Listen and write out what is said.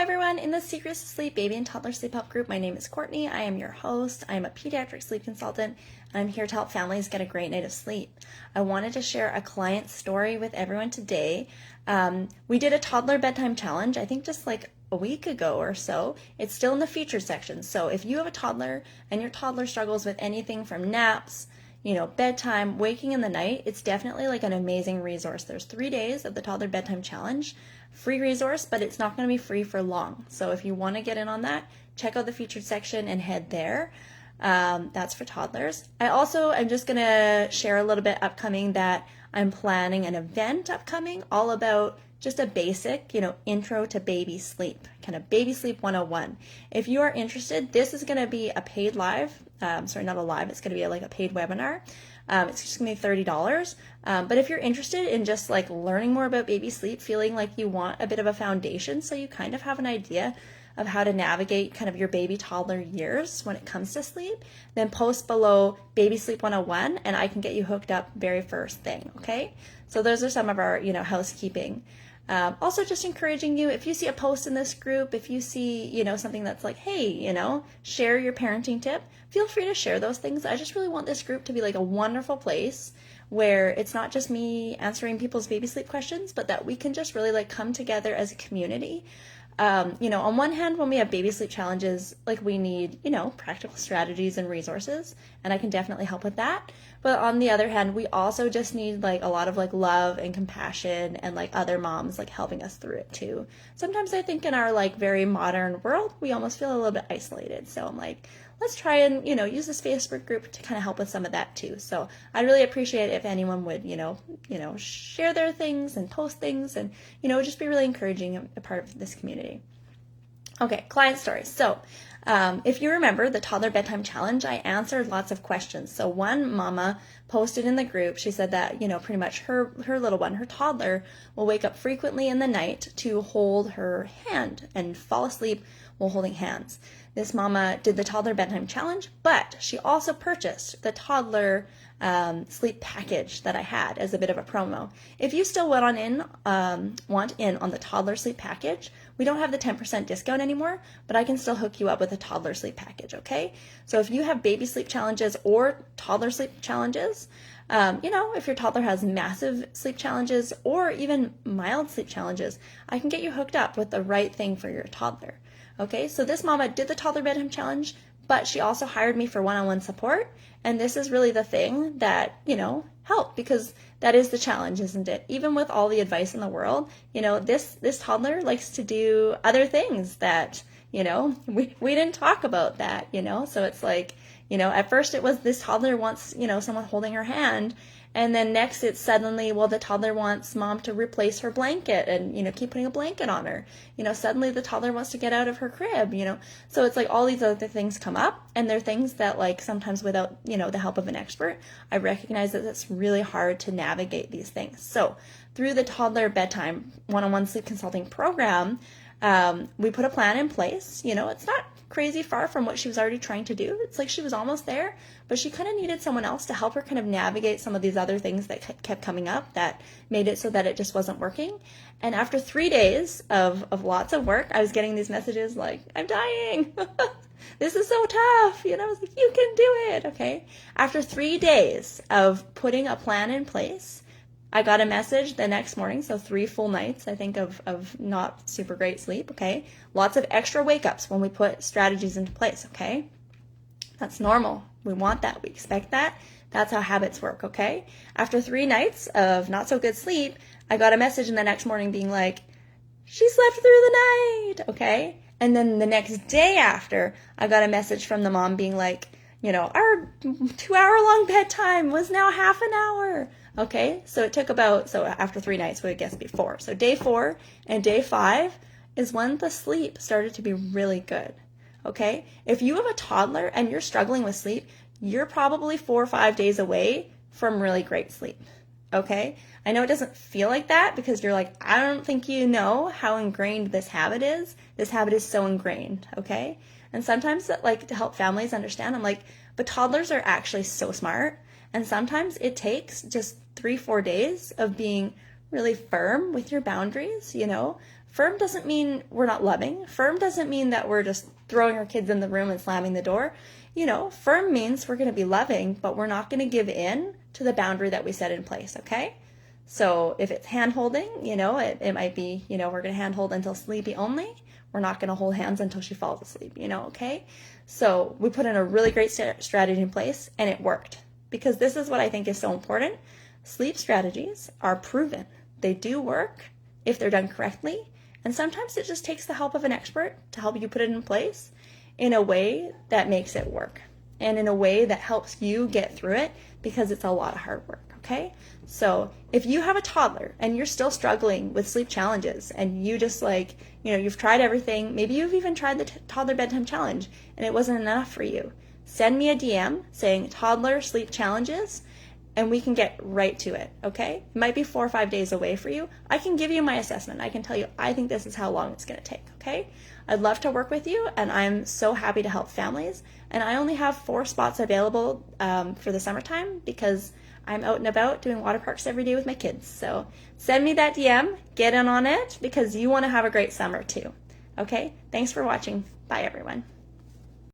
everyone in the Secrets to Sleep Baby and Toddler Sleep Help group. My name is Courtney. I am your host. I am a pediatric sleep consultant, and I'm here to help families get a great night of sleep. I wanted to share a client story with everyone today. We did a toddler bedtime challenge, I think just like a week ago or so. It's still in the featured section. So if you have a toddler and your toddler struggles with anything from naps, bedtime, waking in the night, it's definitely like an amazing resource. There's 3 days of the Toddler Bedtime Challenge, free resource, but it's not going to be free for long. So if you want to get in on that, check out the featured section and head there. That's for toddlers. I'm just going to share a little bit upcoming that I'm planning an event upcoming all about just a basic, intro to baby sleep, kind of baby sleep 101. If you are interested, this is going to be a paid live, not a live, it's going to be like a paid webinar. It's just going to be $30. But if you're interested in just like learning more about baby sleep, feeling like you want a bit of a foundation so you kind of have an idea of how to navigate kind of your baby toddler years when it comes to sleep, then post below Baby Sleep 101 and I can get you hooked up very first thing, okay? So those are some of our, housekeeping. Also just encouraging you, if you see a post in this group, if you see, something that's like, hey, share your parenting tip, feel free to share those things. I just really want this group to be like a wonderful place where it's not just me answering people's baby sleep questions, but that we can just really like come together as a community. On one hand, when we have baby sleep challenges, like we need, practical strategies and resources, and I can definitely help with that. But on the other hand, we also just need like a lot of like love and compassion and like other moms like helping us through it too. Sometimes I think in our like very modern world, we almost feel a little bit isolated. So I'm like, let's try and, use this Facebook group to kind of help with some of that too. So I really appreciate it if anyone would, share their things and post things and, just be really encouraging a part of this community. Okay, client stories. So if you remember the Toddler Bedtime Challenge, I answered lots of questions. So one mama posted in the group, she said that, pretty much her little one, her toddler, will wake up frequently in the night to hold her hand and fall asleep while holding hands. This mama did the Toddler Bedtime Challenge, but she also purchased the Toddler Sleep package that I had as a bit of a promo. If you still want in on the Toddler Sleep package, we don't have the 10% discount anymore, but I can still hook you up with a Toddler Sleep package, okay? So if you have baby sleep challenges or toddler sleep challenges, if your toddler has massive sleep challenges or even mild sleep challenges, I can get you hooked up with the right thing for your toddler. Okay, so this mama did the Toddler Bedtime Challenge, but she also hired me for one-on-one support, and this is really the thing that, helped, because that is the challenge, isn't it? Even with all the advice in the world, this toddler likes to do other things that, we didn't talk about that, so it's like, at first it was this toddler wants, someone holding her hand, and then next it's suddenly, the toddler wants mom to replace her blanket and, keep putting a blanket on her. Suddenly the toddler wants to get out of her crib, So it's like all these other things come up, and they're things that like sometimes without, the help of an expert, I recognize that it's really hard to navigate these things. So through the Toddler Bedtime one-on-one sleep consulting program, we put a plan in place. It's not crazy far from what she was already trying to do. It's like she was almost there, but she kind of needed someone else to help her kind of navigate some of these other things that kept coming up that made it so that it just wasn't working. And after 3 days of lots of work, I was getting these messages like, I'm dying. This is so tough. I was like, you can do it. Okay. After 3 days of putting a plan in place, I got a message the next morning, so 3 full nights, I think, of not super great sleep, okay? Lots of extra wake-ups when we put strategies into place, okay? That's normal. We want that. We expect that. That's how habits work, okay? After 3 nights of not so good sleep, I got a message in the next morning being like, she slept through the night, okay? And then the next day after, I got a message from the mom being like, our 2-hour-long bedtime was now half an hour. Okay, so it took after 3 nights, what I guess before. So day 4 and day 5 is when the sleep started to be really good. Okay, if you have a toddler and you're struggling with sleep, you're probably 4 or 5 days away from really great sleep. Okay, I know it doesn't feel like that because you're like, I don't think you know how ingrained this habit is. This habit is so ingrained, okay? And sometimes like to help families understand, I'm like, but toddlers are actually so smart. And sometimes it takes just 3-4 days of being really firm with your boundaries, Firm doesn't mean we're not loving. Firm doesn't mean that we're just throwing our kids in the room and slamming the door. Firm means we're going to be loving, but we're not going to give in to the boundary that we set in place, okay? So if it's hand holding, it might be, we're going to hand hold until sleepy only. We're not going to hold hands until she falls asleep, okay? So we put in a really great strategy in place, and it worked. Because this is what I think is so important. Sleep strategies are proven. They do work if they're done correctly. And sometimes it just takes the help of an expert to help you put it in place in a way that makes it work. And in a way that helps you get through it, because it's a lot of hard work, okay? So if you have a toddler and you're still struggling with sleep challenges, and you just you've tried everything, maybe you've even tried the Toddler Bedtime Challenge and it wasn't enough for you, send me a DM saying Toddler Sleep Challenges, and we can get right to it, okay? It might be 4 or 5 days away for you. I can give you my assessment. I can tell you, I think this is how long it's going to take, okay? I'd love to work with you, and I'm so happy to help families. And I only have 4 spots available for the summertime, because I'm out and about doing water parks every day with my kids. So send me that DM, get in on it, because you want to have a great summer too, okay? Thanks for watching. Bye, everyone.